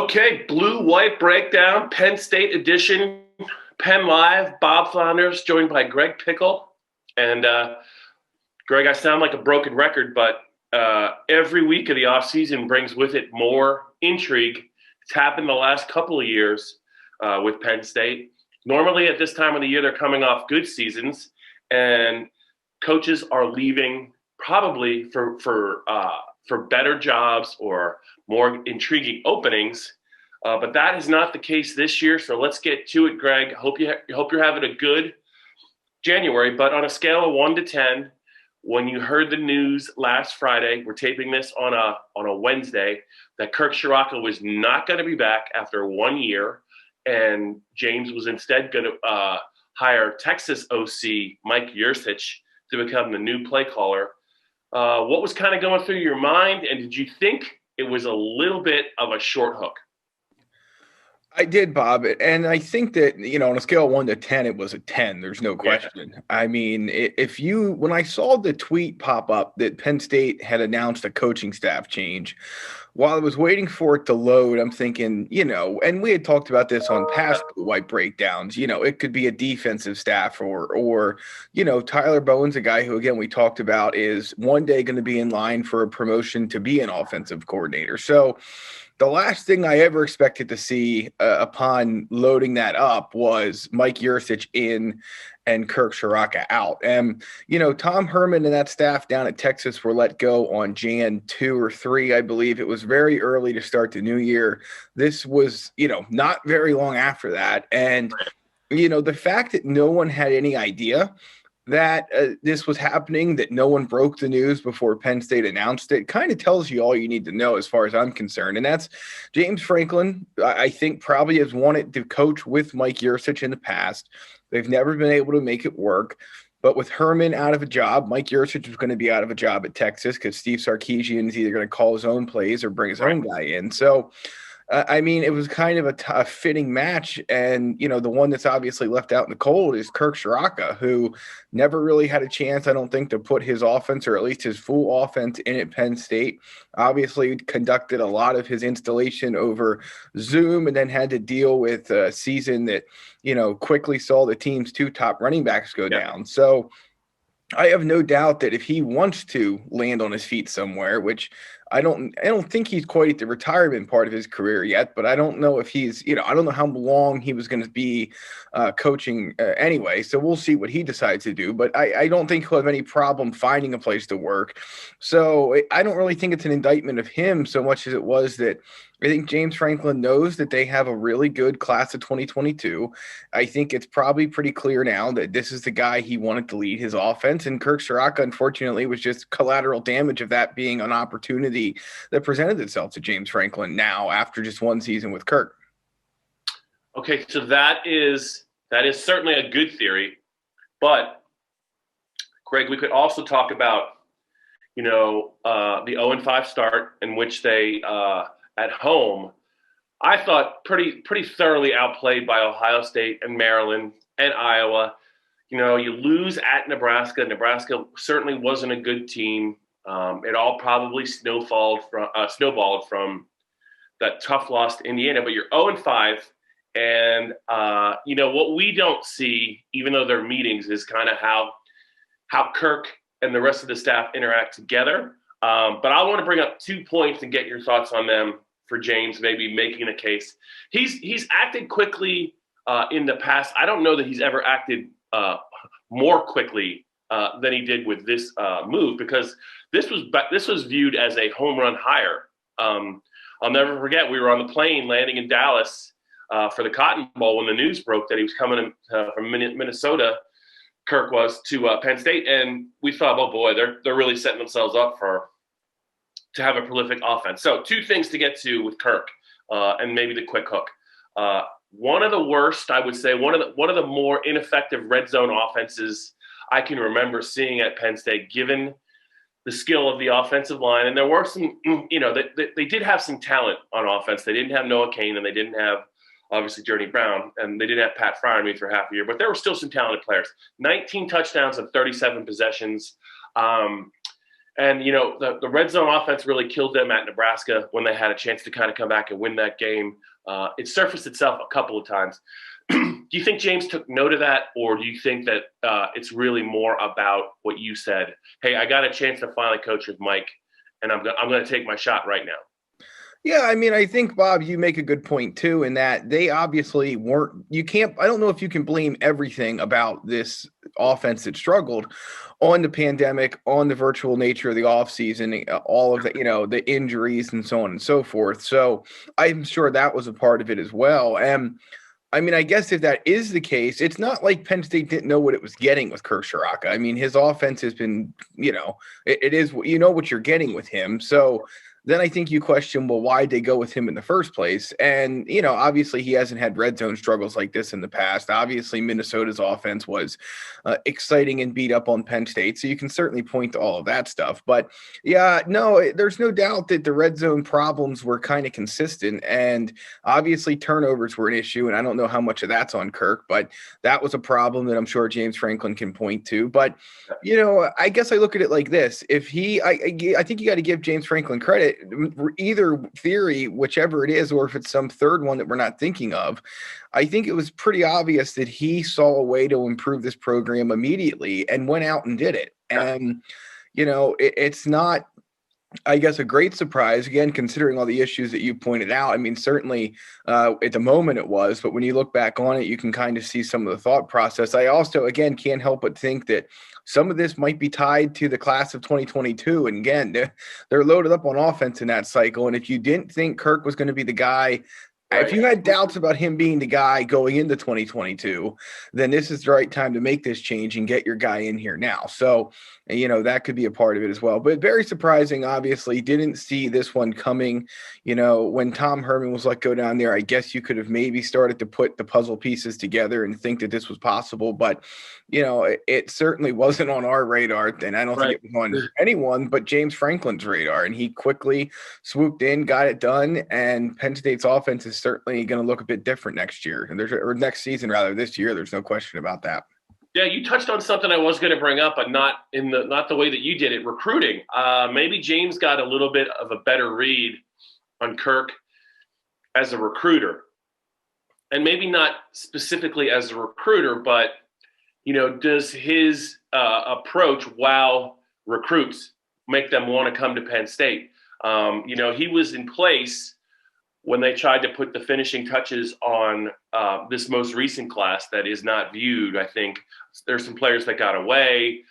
Okay, blue-white breakdown, Penn State edition, PennLive, Bob Flounders, joined by Greg Pickel. And Greg, I sound like a broken record, but every week of the offseason brings with it more intrigue. It's happened the last couple of years with Penn State. Normally at this time of the year, they're coming off good seasons, and coaches are leaving probably for better jobs or more intriguing openings. But that is not the case this year. So let's get to it, Greg. Hope you're having a good January. But on a scale of 1 to 10, when you heard the news last Friday, we're taping this on a Wednesday, that Kirk Ciarrocca was not going to be back after 1 year, and James was instead going to hire Texas OC Mike Yurcich to become the new play caller. What was kind of going through your mind, and did you think it was a little bit of a short hook? I did, Bob, and I think that, on a scale of 1 to 10, it was a 10. There's no question. Yeah. I mean, when I saw the tweet pop up that Penn State had announced a coaching staff change, while I was waiting for it to load, I'm thinking, and we had talked about this on past white breakdowns, it could be a defensive staff or Tyler Bowen's a guy who, again, we talked about is one day going to be in line for a promotion to be an offensive coordinator. So the last thing I ever expected to see upon loading that up was Mike Yurcich in and Kirk Ciarrocca out. And, Tom Herman and that staff down at Texas were let go on Jan 2 or 3, I believe. It was very early to start the new year. This was, not very long after that. And, the fact that no one had any idea that this was happening, that no one broke the news before Penn State announced it, kind of tells you all you need to know as far as I'm concerned. And that's James Franklin, I think, probably has wanted to coach with Mike Yurcich in the past. They've never been able to make it work. But with Herman out of a job, Mike Yurcich was going to be out of a job at Texas because Steve Sarkisian is either going to call his own plays or bring his own guy in. So, it was kind of a fitting match. And, the one that's obviously left out in the cold is Kirk Ciarrocca, who never really had a chance, I don't think, to put his offense, or at least his full offense, in at Penn State. Obviously conducted a lot of his installation over Zoom and then had to deal with a season that, quickly saw the team's 2 top running backs go down. So I have no doubt that if he wants to land on his feet somewhere, which I don't think he's quite at the retirement part of his career yet, but I don't know if he's, I don't know how long he was going to be coaching anyway. So we'll see what he decides to do, but I don't think he'll have any problem finding a place to work. So I don't really think it's an indictment of him so much as it was that I think James Franklin knows that they have a really good class of 2022. I think it's probably pretty clear now that this is the guy he wanted to lead his offense. And Kirk Ciarrocca, unfortunately, was just collateral damage of that being an opportunity that presented itself to James Franklin now after just 1 season with Kirk. Okay, so that is certainly a good theory. But, Greg, we could also talk about, the 0-5 start in which they at home, I thought pretty thoroughly outplayed by Ohio State and Maryland and Iowa. You lose at Nebraska. Nebraska certainly wasn't a good team. It all probably snowballed from that tough loss to Indiana. But you're 0-5, and what we don't see, even though they're meetings, is kind of how Kirk and the rest of the staff interact together. But I want to bring up 2 points and get your thoughts on them for James, maybe making a case. He's acted quickly in the past. I don't know that he's ever acted more quickly than he did with this move, because this was viewed as a home run hire. I'll never forget, we were on the plane landing in Dallas for the Cotton Bowl when the news broke that he was coming from Minnesota, Kirk was, to Penn State, and we thought, oh boy, they're really setting themselves up to have a prolific offense. So 2 things to get to with Kirk, and maybe the quick hook. One of the worst, I would say, one of the more ineffective red zone offenses I can remember seeing at Penn State, given the skill of the offensive line. And there were some, they did have some talent on offense. They didn't have Noah Cain, and they didn't have, obviously, Journey Brown, and they didn't have Pat Fryermuth for half a year, but there were still some talented players. 19 touchdowns and 37 possessions. And, the red zone offense really killed them at Nebraska when they had a chance to kind of come back and win that game. It surfaced itself a couple of times. Do you think James took note of that, or do you think that it's really more about what you said? Hey, I got a chance to finally coach with Mike, and I'm going to take my shot right now. Yeah, I mean, I think, Bob, you make a good point, too, in that they obviously weren't – I don't know if you can blame everything about this offense that struggled on the pandemic, on the virtual nature of the offseason, all of the, the injuries and so on and so forth. So I'm sure that was a part of it as well. And I mean, I guess if that is the case, it's not like Penn State didn't know what it was getting with Kirk Ciarrocca. I mean, his offense has been, it is, what you're getting with him. So then I think you question, well, why'd they go with him in the first place? And, obviously he hasn't had red zone struggles like this in the past. Obviously Minnesota's offense was exciting and beat up on Penn State. So you can certainly point to all of that stuff. But yeah, no, there's no doubt that the red zone problems were kind of consistent. And obviously turnovers were an issue. And I don't know how much of that's on Kirk, but that was a problem that I'm sure James Franklin can point to. But, I guess I look at it like this. If I think you got to give James Franklin credit. Either theory, whichever it is, or if it's some third one that we're not thinking of, I think it was pretty obvious that he saw a way to improve this program immediately and went out and did it. And, it's not, I guess, a great surprise, again, considering all the issues that you pointed out. I mean, certainly at the moment it was, but when you look back on it, you can kind of see some of the thought process. I also, again, can't help but think that some of this might be tied to the class of 2022. And again, they're loaded up on offense in that cycle. And if you didn't think Kirk was going to be the guy, right, if you had doubts about him being the guy going into 2022, then this is the right time to make this change and get your guy in here now. So, that could be a part of it as well. But very surprising, obviously. Didn't see this one coming. When Tom Herman was let go down there, I guess you could have maybe started to put the puzzle pieces together and think that this was possible. But, it certainly wasn't on our radar. And I don't think it was on anyone but James Franklin's radar. And he quickly swooped in, got it done. And Penn State's offense is certainly going to look a bit different next year. Or next season, rather, this year. There's no question about that. Yeah, you touched on something I was going to bring up, but not the way that you did it. Recruiting. Maybe James got a little bit of a better read on Kirk as a recruiter, and maybe not specifically as a recruiter, but does his approach wow recruits, make them want to come to Penn State? He was in place when they tried to put the finishing touches on this most recent class that is not viewed. I think there's some players that got away.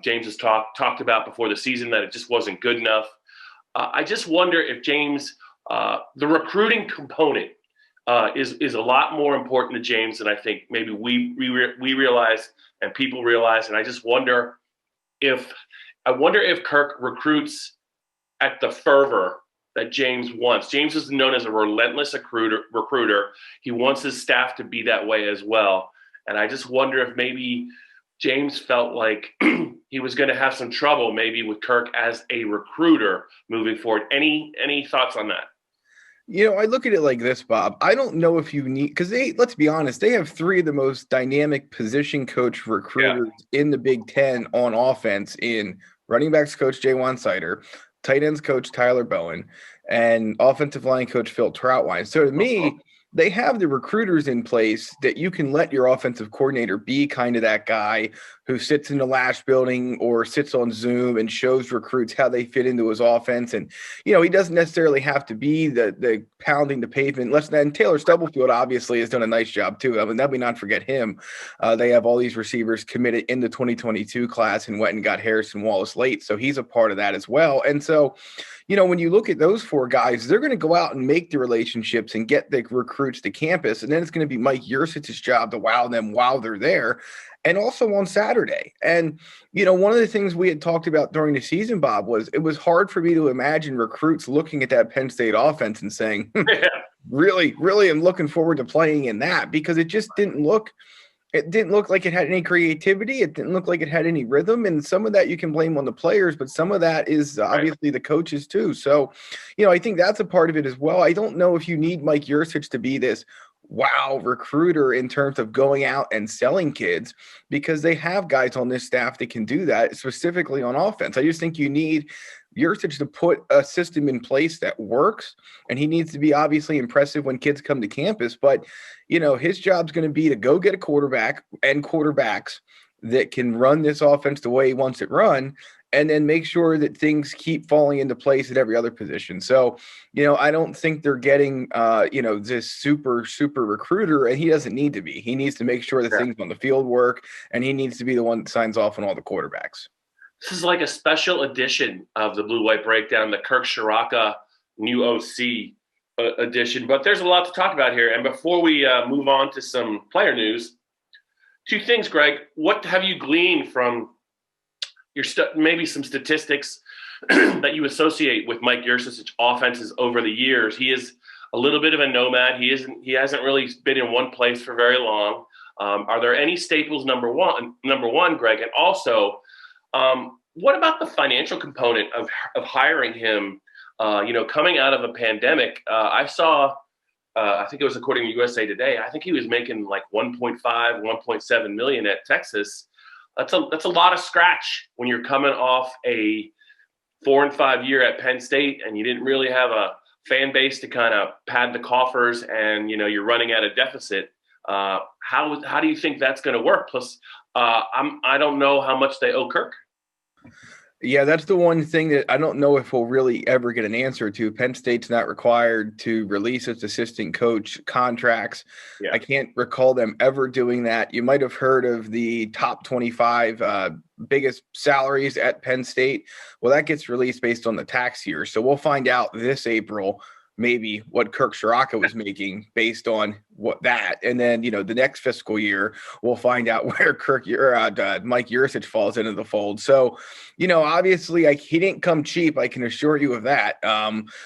James has talked about before the season that it just wasn't good enough. I just wonder if James, the recruiting component is a lot more important to James than I think maybe we realize and people realize. And I just wonder if Kirk recruits at the fervor that James wants. James is known as a relentless recruiter. He wants his staff to be that way as well. And I just wonder if maybe James felt like he was going to have some trouble maybe with Kirk as a recruiter moving forward. Any thoughts on that? I look at it like this, Bob. I don't know if you need, because let's be honest, they have three of the most dynamic position coach recruiters in the Big Ten on offense in running backs coach Jaquan Sider, tight ends coach Tyler Bowen, and offensive line coach Phil Troutwine. So to me, they have the recruiters in place that you can let your offensive coordinator be kind of that guy who sits in the Lash building or sits on Zoom and shows recruits how they fit into his offense. And, he doesn't necessarily have to be the pounding the pavement. And Taylor Stubblefield obviously has done a nice job too. I mean, let me not forget him. They have all these receivers committed in the 2022 class and went and got Harrison Wallace late. So he's a part of that as well. And so, when you look at those four guys, they're going to go out and make the relationships and get the recruits to campus. And then it's going to be Mike Yurcich's job to wow them while they're there. And also on Saturday. And, one of the things we had talked about during the season, Bob, was it was hard for me to imagine recruits looking at that Penn State offense and saying, really, I'm looking forward to playing in that, because it just didn't look like it had any creativity. It didn't look like it had any rhythm. And some of that you can blame on the players, but some of that is obviously the coaches too. So, I think that's a part of it as well. I don't know if you need Mike Yurcich to be this wow recruiter in terms of going out and selling kids, because they have guys on this staff that can do that, specifically on offense. I just think you need Yurcich to put a system in place that works, and he needs to be obviously impressive when kids come to campus. But, his job's going to be to go get a quarterback and quarterbacks that can run this offense the way he wants it run, and then make sure that things keep falling into place at every other position. So, I don't think they're getting, this super, super recruiter, and he doesn't need to be. He needs to make sure that things on the field work, and he needs to be the one that signs off on all the quarterbacks. This is like a special edition of the Blue White Breakdown, the Kirk Ciarrocca new OC edition. But there's a lot to talk about here. And before we move on to some player news, two things, Greg. What have you gleaned from your maybe some statistics that you associate with Mike Yurcich offenses over the years? He is a little bit of a nomad. He hasn't really been in one place for very long. Are there any staples? Number one, Greg, and also, what about the financial component of hiring him? Coming out of a pandemic, I saw. I think it was according to USA Today. I think he was making like 1.5, 1.7 million at Texas. That's a lot of scratch when you're coming off a 4 and 5 year at Penn State, and you didn't really have a fan base to kind of pad the coffers, and you're running at a deficit. How do you think that's going to work? Plus, I don't know how much they owe Kirk. Yeah, that's the one thing that I don't know if we'll really ever get an answer to. Penn State's not required to release its assistant coach contracts. Yeah. I can't recall them ever doing that. You might have heard of the top 25 biggest salaries at Penn State. Well, that gets released based on the tax year. So we'll find out this April maybe what Kirk Ciarrocca was making based on what that. And then, the next fiscal year, we'll find out where Mike Yurcich falls into the fold. So, obviously he didn't come cheap. I can assure you of that.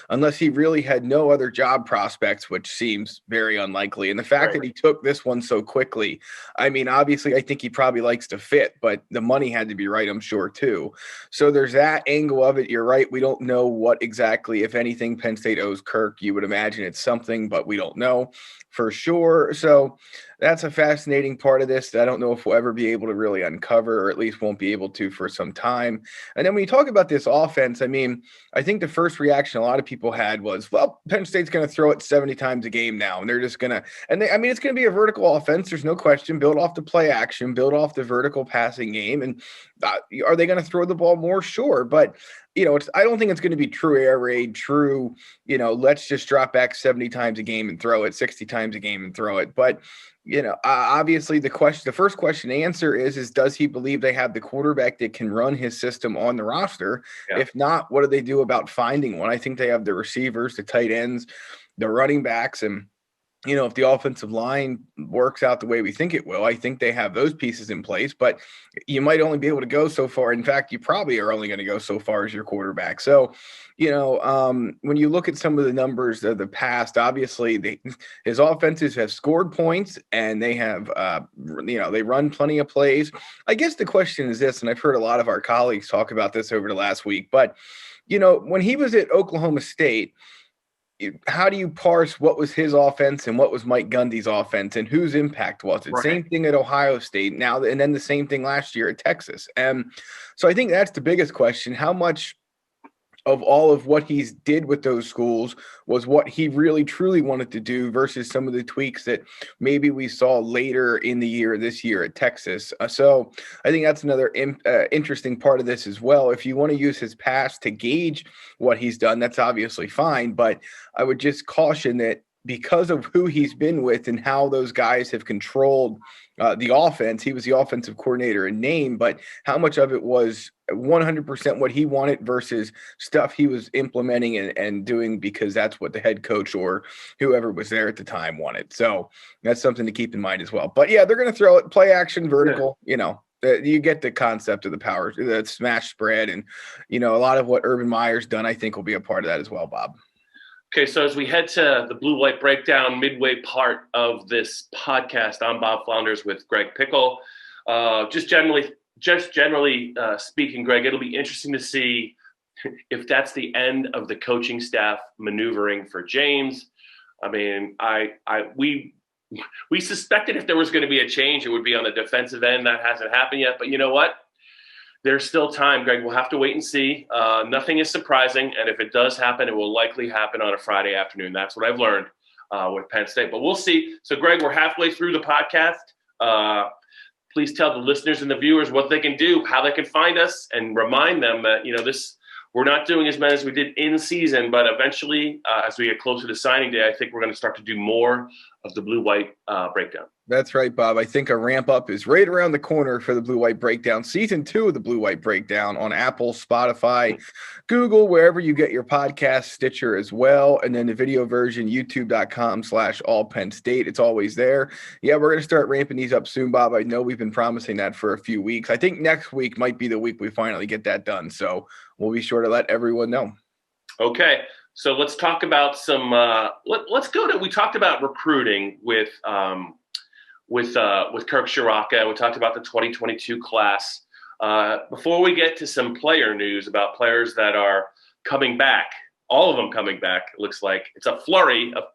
Unless he really had no other job prospects, which seems very unlikely. And the fact that he took this one so quickly, obviously I think he probably likes to fit, but the money had to be right, I'm sure too. So there's that angle of it. You're right. We don't know what exactly, if anything, Penn State owes Kirk. You would imagine it's something, but we don't know for sure. So that's a fascinating part of this that I don't know if we'll ever be able to really uncover, or at least won't be able to for some time. And then when you talk about this offense, I think the first reaction a lot of people had was, well, Penn State's going to throw it 70 times a game now, and they're just going to, it's going to be a vertical offense. There's no question. Build off the play action, build off the vertical passing game. And are they going to throw the ball more? Sure. But I don't think it's going to be true air raid, true, let's just drop back 70 times a game and throw it, 60 times a game and throw it. But, obviously the first question to answer is does he believe they have the quarterback that can run his system on the roster? Yeah. If not, what do they do about finding one? I think they have the receivers, the tight ends, the running backs, and if the offensive line works out the way we think it will, I think they have those pieces in place, but you might only be able to go so far. In fact, you probably are only going to go so far as your quarterback. So, when you look at some of the numbers of the past, obviously his offenses have scored points, and they have, they run plenty of plays. I guess the question is this, and I've heard a lot of our colleagues talk about this over the last week, but, when he was at Oklahoma State, how do you parse what was his offense and what was Mike Gundy's offense, and whose impact was it? Right. Same thing at Ohio State now, and then the same thing last year at Texas. And so I think that's the biggest question. How much of all of what he's did with those schools was what he really truly wanted to do versus some of the tweaks that maybe we saw later in the year, this year at Texas. So I think that's another interesting part of this as well. If you want to use his past to gauge what he's done, that's obviously fine. But I would just caution that because of who he's been with and how those guys have controlled the offense, he was the offensive coordinator in name, but how much of it was 100% what he wanted versus stuff he was implementing and doing because that's what the head coach or whoever was there at the time wanted. So that's something to keep in mind as well. But yeah, they're going to throw it, play action, vertical, you get the concept of the power, the smash spread. And, a lot of what Urban Meyer's done, I think will be a part of that as well, Bob. Okay, so as we head to the Blue White Breakdown midway part of this podcast, I'm Bob Flounders with Greg Pickel. Just generally speaking, Greg, it'll be interesting to see if that's the end of the coaching staff maneuvering for James. We we suspected if there was going to be a change, it would be on the defensive end. That hasn't happened yet. But you know what? There's still time, Greg. We'll have to wait and see. Nothing is surprising. And if it does happen, it will likely happen on a Friday afternoon. That's what I've learned with Penn State. But we'll see. So, Greg, we're halfway through the podcast. Please tell the listeners and the viewers what they can do, how they can find us, and remind them that, we're not doing as many as we did in season, but eventually, as we get closer to signing day, I think we're going to start to do more of the blue-white breakdown. That's right, Bob. I think a ramp up is right around the corner for the blue-white breakdown. Season 2 of the blue-white breakdown on Apple, Spotify, Google, wherever you get your podcast, Stitcher as well. And then the video version, youtube.com/allpennstate. It's always there. Yeah, we're going to start ramping these up soon, Bob. I know we've been promising that for a few weeks. I think next week might be the week we finally get that done. So we'll be sure to let everyone know. Okay. So let's talk about some, we talked about recruiting with Kirk Ciarrocca. We talked about the 2022 class. Before we get to some player news about players that are coming back, all of them coming back, it looks like. It's a flurry of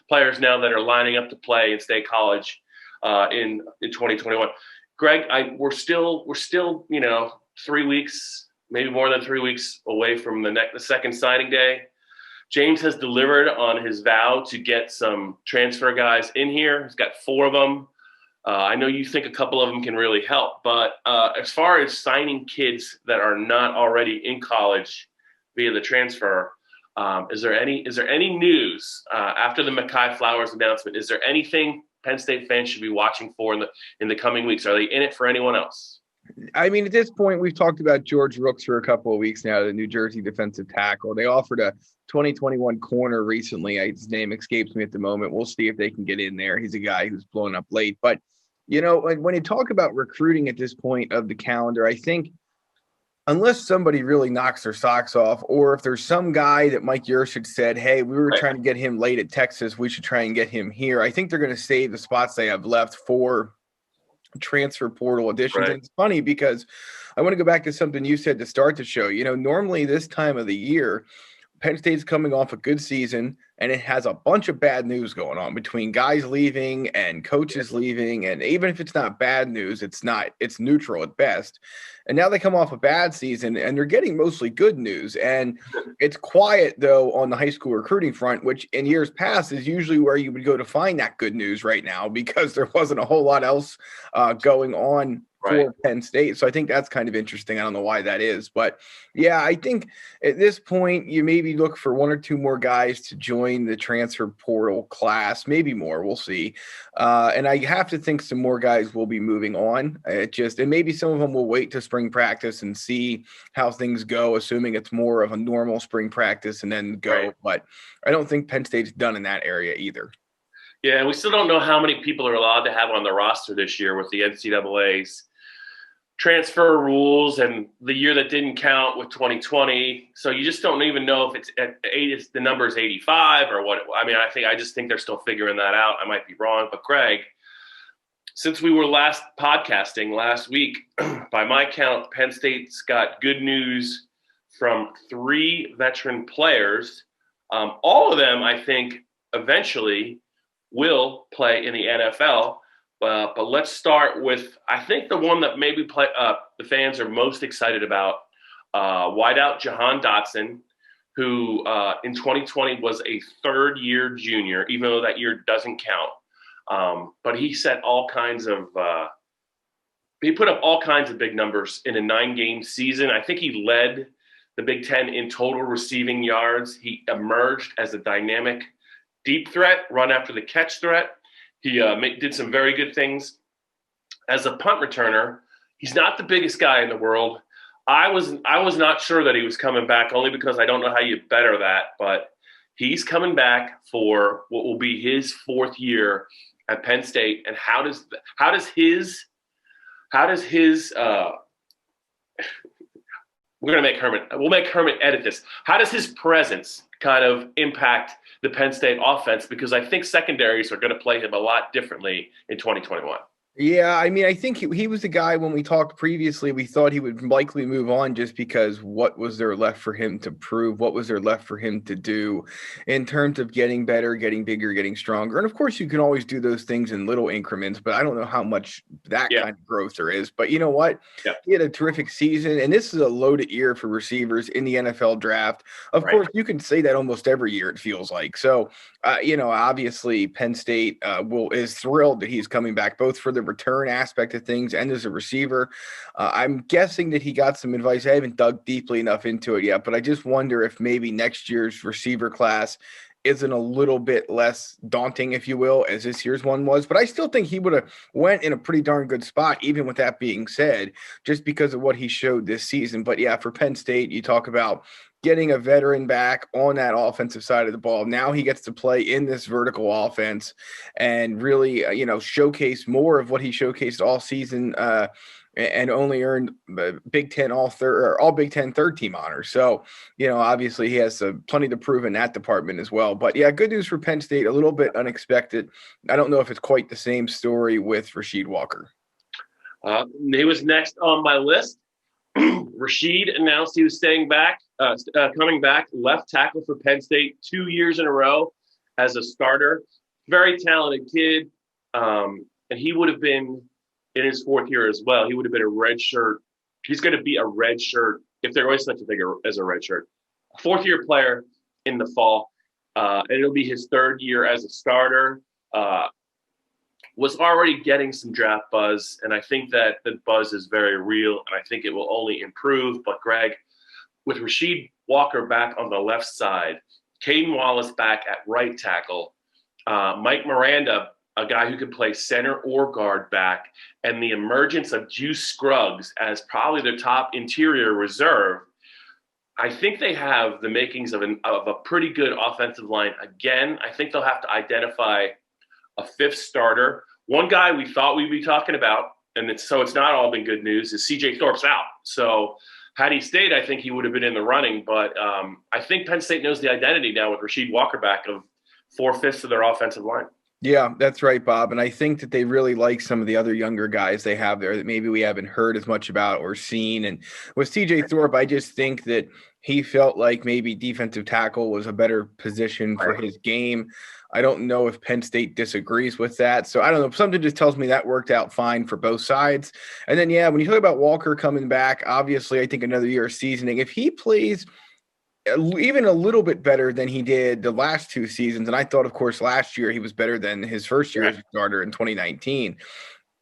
players now that are lining up to play in State College in 2021. Greg, we're still 3 weeks, maybe more than 3 weeks away from the second signing day. James has delivered on his vow to get some transfer guys in here. He's got 4 of them. I know you think a couple of them can really help, but as far as signing kids that are not already in college via the transfer, is there any news after the Mekhi Flowers announcement? Is there anything Penn State fans should be watching for in the coming weeks? Are they in it for anyone else? I mean, at this point, we've talked about George Rooks for a couple of weeks now, the New Jersey defensive tackle. They offered a 2021 corner recently. His name escapes me at the moment. We'll see if they can get in there. He's a guy who's blown up late. But, when you talk about recruiting at this point of the calendar, I think unless somebody really knocks their socks off, or if there's some guy that Mike Yurcich said, hey, we were trying to get him late at Texas, we should try and get him here. I think they're going to save the spots they have left for transfer portal additions. Right. And it's funny because I want to go back to something you said to start the show. Normally this time of the year, Penn State's coming off a good season, and it has a bunch of bad news going on between guys leaving and coaches leaving. And even if it's not bad news, it's neutral at best. And now they come off a bad season, and they're getting mostly good news. And it's quiet, though, on the high school recruiting front, which in years past is usually where you would go to find that good news right now, because there wasn't a whole lot else going on for Penn State. So I think that's kind of interesting. I don't know why that is. But, yeah, I think at this point you maybe look for 1 or 2 more guys to join the transfer portal class, maybe more. We'll see. And I have to think some more guys will be moving on. And maybe some of them will wait to spring practice and see how things go, assuming it's more of a normal spring practice and then go. Right. But I don't think Penn State's done in that area either. Yeah, and we still don't know how many people are allowed to have on the roster this year with the NCAA's transfer rules and the year that didn't count with 2020. So you just don't even know if it's at 8, the number is 85 or what. I just think they're still figuring that out. I might be wrong, but Greg, since we were last podcasting last week, by my count, Penn State's got good news from 3 veteran players. All of them, I think, eventually will play in the NFL. But let's start with, I think, the one that maybe the fans are most excited about, wideout Jahad Dotson, who in 2020 was a 3rd-year junior, even though that year doesn't count. But he set he put up all kinds of big numbers in a 9-game season. I think he led the Big Ten in total receiving yards. He emerged as a dynamic deep threat, run after the catch threat. He did some very good things as a punt returner. He's not the biggest guy in the world. I was not sure that he was coming back, only because I don't know how you better that. But he's coming back for what will be his 4th year at Penn State. And we'll make Herman edit this. How does his presence kind of impact the Penn State offense? Because I think secondaries are going to play him a lot differently in 2021. Yeah, I mean, I think he was the guy when we talked previously, we thought he would likely move on just because what was there left for him to prove? What was there left for him to do in terms of getting better, getting bigger, getting stronger? And of course, you can always do those things in little increments, but I don't know how much that Yeah, kind of growth there is. But you know what? yeah, He had a terrific season, and this is a loaded year for receivers in the NFL draft. Of right. course, you can say that almost every year, it feels like. So, obviously Penn State is thrilled that he's coming back, both for the return aspect of things and as a receiver. I'm guessing that he got some advice. I haven't dug deeply enough into it yet, but I just wonder if maybe next year's receiver class isn't a little bit less daunting, if you will, as this year's one was. But I still think he would have went in a pretty darn good spot, even with that being said, just because of what he showed this season. But yeah, for Penn State, you talk about getting a veteran back on that offensive side of the ball. Now he gets to play in this vertical offense and really, showcase more of what he showcased all season. And only earned Big Ten all Big Ten third team honors. So, obviously he has plenty to prove in that department as well. But yeah, good news for Penn State. A little bit unexpected. I don't know if it's quite the same story with Rasheed Walker. He was next on my list. Rasheed announced he was coming back, left tackle for Penn State 2 years in a row as a starter. Very talented kid, and he would have been in his fourth year as well. He would have been a red shirt. He's going to be a red shirt, if there was such a thing as a red shirt. Fourth-year player in the fall, and it'll be his third year as a starter. Was already getting some draft buzz, and I think that the buzz is very real, and I think it will only improve. But Greg, with Rasheed Walker back on the left side, Caden Wallace back at right tackle, Mike Miranda, a guy who could play center or guard back, and the emergence of Juice Scruggs as probably their top interior reserve, I think they have the makings of a pretty good offensive line. Again, I think they'll have to identify a fifth starter. One guy we thought we'd be talking about, and it's not all been good news, is CJ Thorpe's out. So had he stayed, I think he would have been in the running. But I think Penn State knows the identity now with Rasheed Walker back of 4/5 of their offensive line. Yeah, that's right, Bob. And I think that they really like some of the other younger guys they have there that maybe we haven't heard as much about or seen. And with CJ Thorpe, I just think that he felt like maybe defensive tackle was a better position for his game. I don't know if Penn State disagrees with that. So I don't know. Something just tells me that worked out fine for both sides. And then, yeah, when you talk about Walker coming back, obviously I think another year of seasoning. If he plays even a little bit better than he did the last two seasons, and I thought, of course, last year he was better than his first year as a starter in 2019.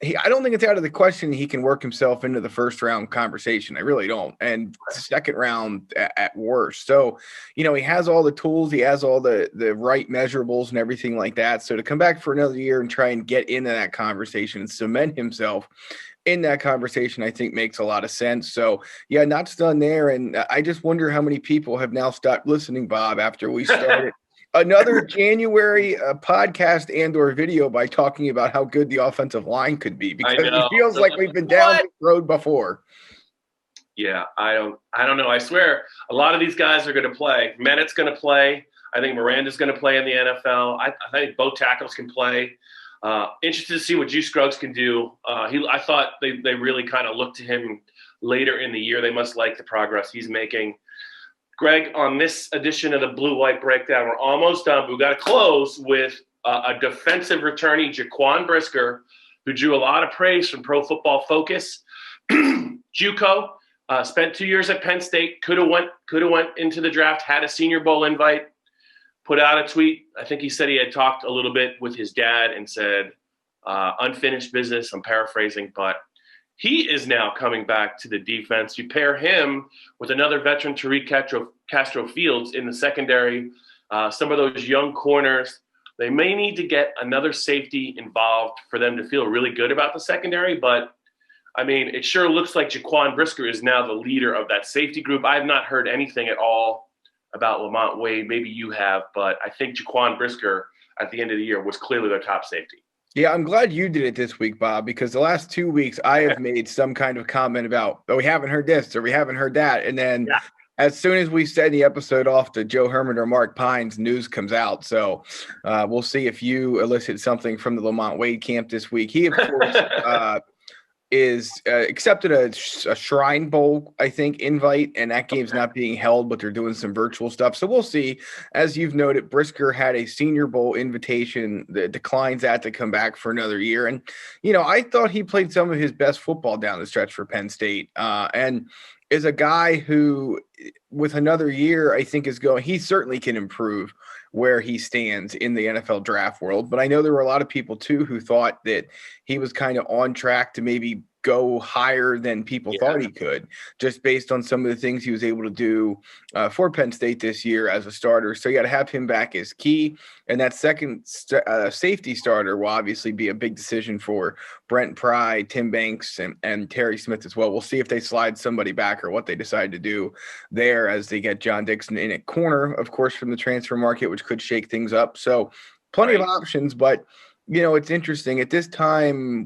I don't think it's out of the question he can work himself into the first round conversation. I really don't. And second round at worst. So, he has all the tools. He has all the right measurables and everything like that. So to come back for another year and try and get into that conversation and cement himself in that conversation, I think makes a lot of sense. So yeah, not done there. And I just wonder how many people have now stopped listening, Bob, after we started another January podcast and or video by talking about how good the offensive line could be, because it feels like we've been down this road before. Yeah, I don't know. I swear a lot of these guys are going to play. Mennett's going to play. I think Miranda's going to play in the NFL. I think both tackles can play. Interested to see what Juice Scruggs can do. I thought they really kind of looked to him later in the year. They must like the progress he's making. Greg, on this edition of the Blue White Breakdown, we're almost done, but we've got to close with a defensive returnee, Jaquan Brisker, who drew a lot of praise from Pro Football Focus. JUCO, spent 2 years at Penn State, could have went into the draft, had a Senior Bowl invite, put out a tweet. I think he said he had talked a little bit with his dad and said, unfinished business, I'm paraphrasing, but he is now coming back to the defense. You pair him with another veteran, Tariq Castro Fields, in the secondary. Some of those young corners, they may need to get another safety involved for them to feel really good about the secondary. But, I mean, it sure looks like Jaquan Brisker is now the leader of that safety group. I have not heard anything at all about Lamont Wade. Maybe you have, but I think Jaquan Brisker at the end of the year was clearly their top safety. Yeah, I'm glad you did it this week, Bob, because the last 2 weeks I have made some kind of comment about, we haven't heard this or we haven't heard that. And then as soon as we send the episode off to Joe Herman or Mark Pines, news comes out. So we'll see if you elicit something from the Lamont Wade camp this week. He, of course, is accepted a Shrine Bowl, I think, invite, and that game's not being held, but they're doing some virtual stuff. So we'll see. As you've noted, Brisker had a Senior Bowl invitation that declines that to come back for another year. And, I thought he played some of his best football down the stretch for Penn State. And is a guy who, with another year, I think he certainly can improve where he stands in the NFL draft world. But I know there were a lot of people too who thought that he was kind of on track to maybe go higher than people thought he could, just based on some of the things he was able to do for Penn State this year as a starter. So you got to have him back as key. And that second safety starter will obviously be a big decision for Brent Pry, Tim Banks, and Terry Smith as well. We'll see if they slide somebody back or what they decide to do there as they get John Dixon in at corner, of course, from the transfer market, which could shake things up. So plenty of options, but it's interesting. At this time,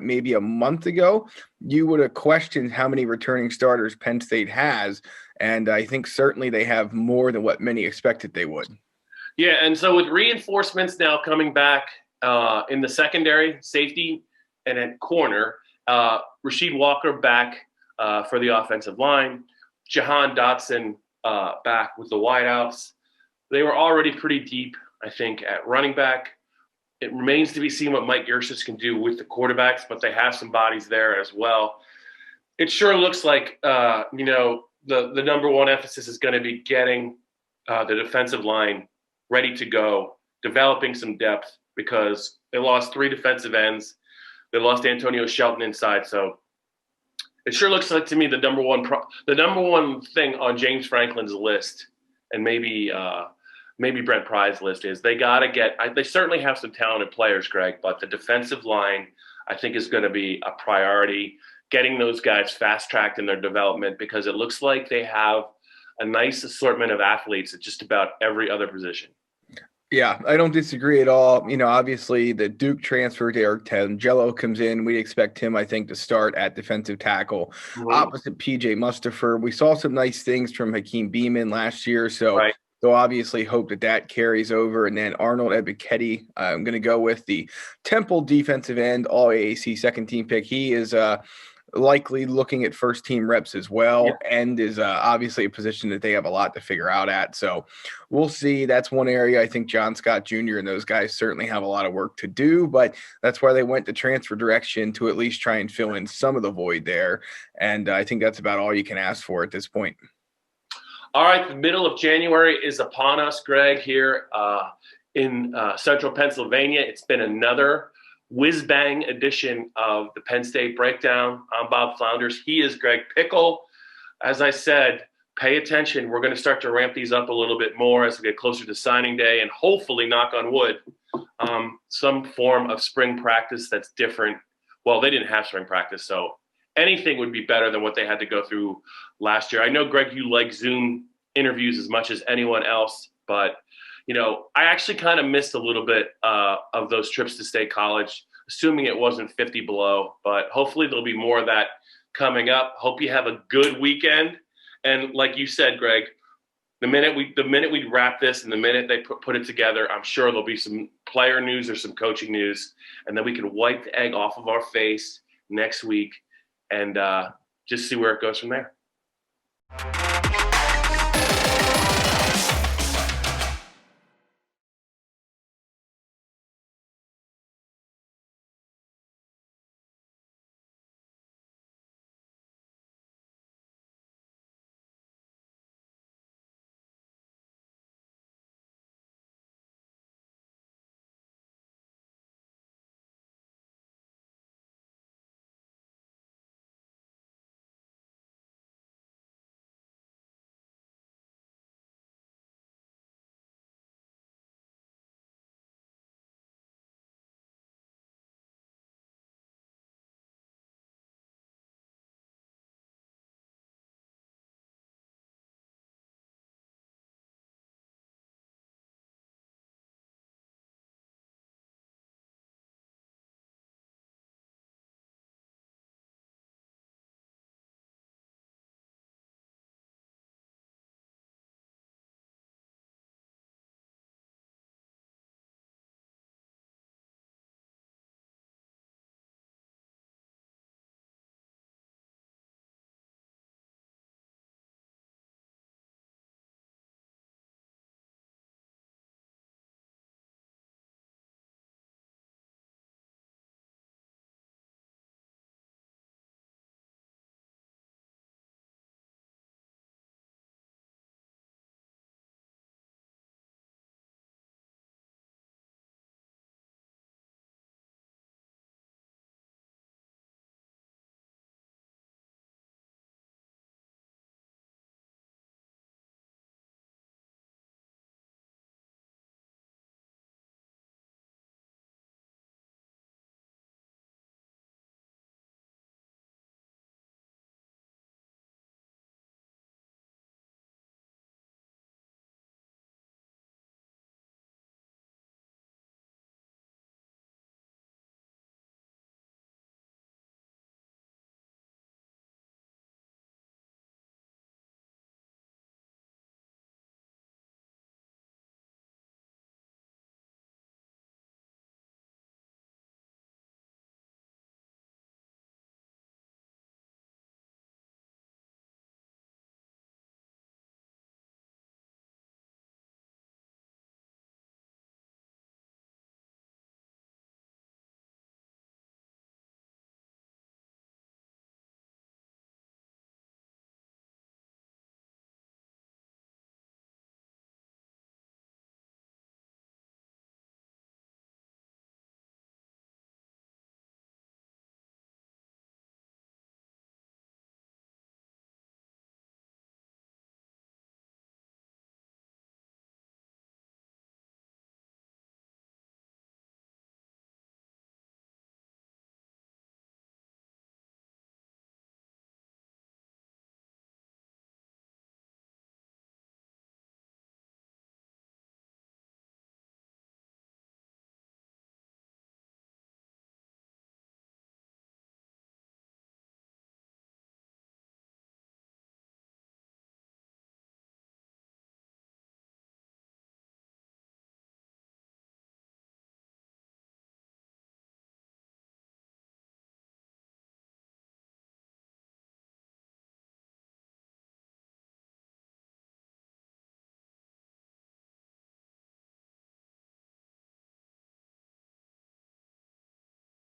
maybe a month ago, you would have questioned how many returning starters Penn State has. And I think certainly they have more than what many expected they would. Yeah, and so with reinforcements now coming back in the secondary, safety, and at corner, Rasheed Walker back for the offensive line, Jahad Dotson back with the wideouts. They were already pretty deep, I think, at running back. It remains to be seen what Mike Yurcich can do with the quarterbacks, but they have some bodies there as well. It sure looks like, the number one emphasis is going to be getting the defensive line ready to go, developing some depth, because they lost 3 defensive ends. They lost Antonio Shelton inside. So it sure looks like to me the number one thing on James Franklin's list, and maybe Brent Pry's list, is they got to they certainly have some talented players, Greg, but the defensive line, I think, is going to be a priority, getting those guys fast-tracked in their development, because it looks like they have a nice assortment of athletes at just about every other position. Yeah, I don't disagree at all. Obviously the Duke transfer, Derek Tangelo, comes in. We expect him, I think, to start at defensive tackle, opposite PJ Mustipher. We saw some nice things from Hakeem Beamon last year, so they'll obviously hope that carries over. And then Arnold Ebiketie, I'm going to go with the Temple defensive end, all AAC second team pick. He is likely looking at first team reps as well, and is obviously a position that they have a lot to figure out at. So we'll see. That's one area I think John Scott Jr. and those guys certainly have a lot of work to do, but that's why they went the transfer direction, to at least try and fill in some of the void there. And I think that's about all you can ask for at this point. All right, the middle of January is upon us, Greg, here in central Pennsylvania. It's been another whiz-bang edition of the Penn State Breakdown. I'm Bob Flounders. He is Greg Pickel. As I said, pay attention. We're going to start to ramp these up a little bit more as we get closer to signing day, and hopefully, knock on wood, some form of spring practice that's different. Well, they didn't have spring practice, so anything would be better than what they had to go through last year. I know, Greg, you like Zoom interviews as much as anyone else, but I actually kind of missed a little bit of those trips to State College, assuming it wasn't 50 below. But hopefully there'll be more of that coming up. Hope you have a good weekend. And like you said, Greg, the minute we wrap this and the minute they put it together, I'm sure there'll be some player news or some coaching news, and then we can wipe the egg off of our face next week and just see where it goes from there.